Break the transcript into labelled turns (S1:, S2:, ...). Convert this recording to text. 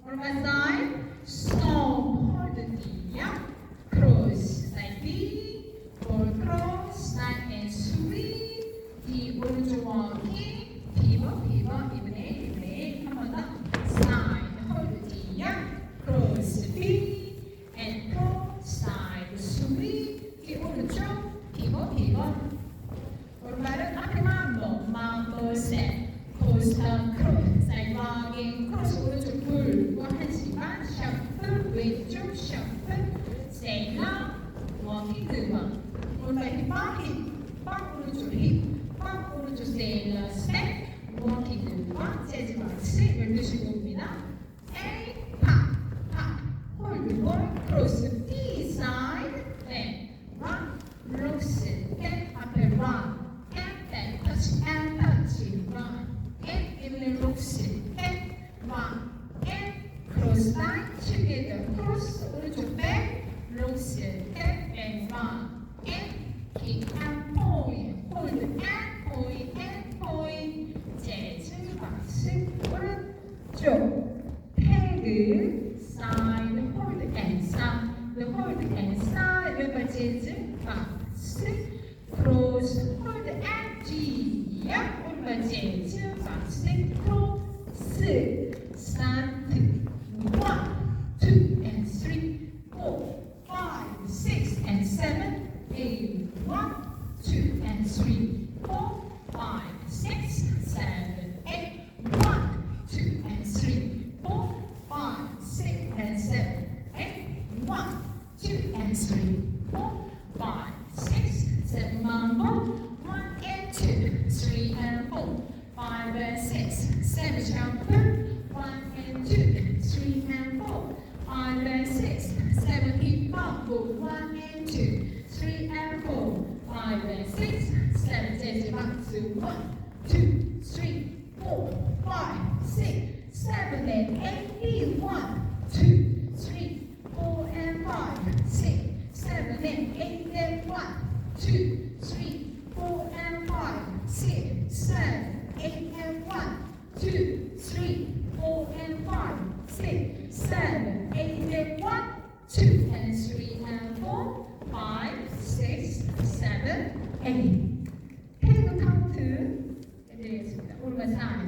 S1: On my side, stop, hold the D, yeah. Cross, side B, forward cross, side and sweep. D, 오른쪽 walking, pivot, 이번에 한 번 더. Side, hold the D, yeah. Cross, B, and cross, side, sweep. D, 오른쪽, pivot. 오른발은 앞에 mambo set. Coaster, cross, side walking, cross, 오른쪽 돌고 한 시간, shuffle, 왼쪽 shuffle, stay long, walking 그만. 오른발 힙, 오른쪽 힙, 오른쪽 stay long, step, walking 그만, 재즈 박스, 12시 봅니다. A, 파, hold, cross, B side, then, run, looks, get, 앞에 run, get, then, touch, and touch, run. 이번에 록스, 백, 원, 크로스 라인, together, 크로스, 오른쪽 백, 록스, 백, and 원, kick and point, hold and point, 재즈 박스, 오른쪽, 태그, side, hold and side, 왼발 재즈 박스, 크로스, hold and G, 오른발 재즈 cross, stand, 1, 2, and 3, 4, 5, 6, and 7, 8, 1, 2, and 3, 4, 5, 6, 7, 8, 1, 2, and 3, 4, 5, 6, and 7, 8, 1, 2, and 3, 4, 5, 6, 7, mambo, 1 and 2, 3 and 4, 5 and 6, 7 shuffle, 1 and 2, 3 and 4, 5 and 6, 7 hip hop, 1 and 2, 3 and 4, 5 and 6, 7 재즈 박수, 1, 2, 3, 4, 5, 6, 7 and 8, 1, 2, 3, 4 and 5, 6, 7 and 8 and 1, 2, 3, 4 and 5, 6, 7, 8 and 1, 2, 3, 4 and 5, 6, 7, 8 and 1, 2 and 3 and 4, 5, 6, 7, 8. 태그 카운트 해드리겠습니다. 오른발 사이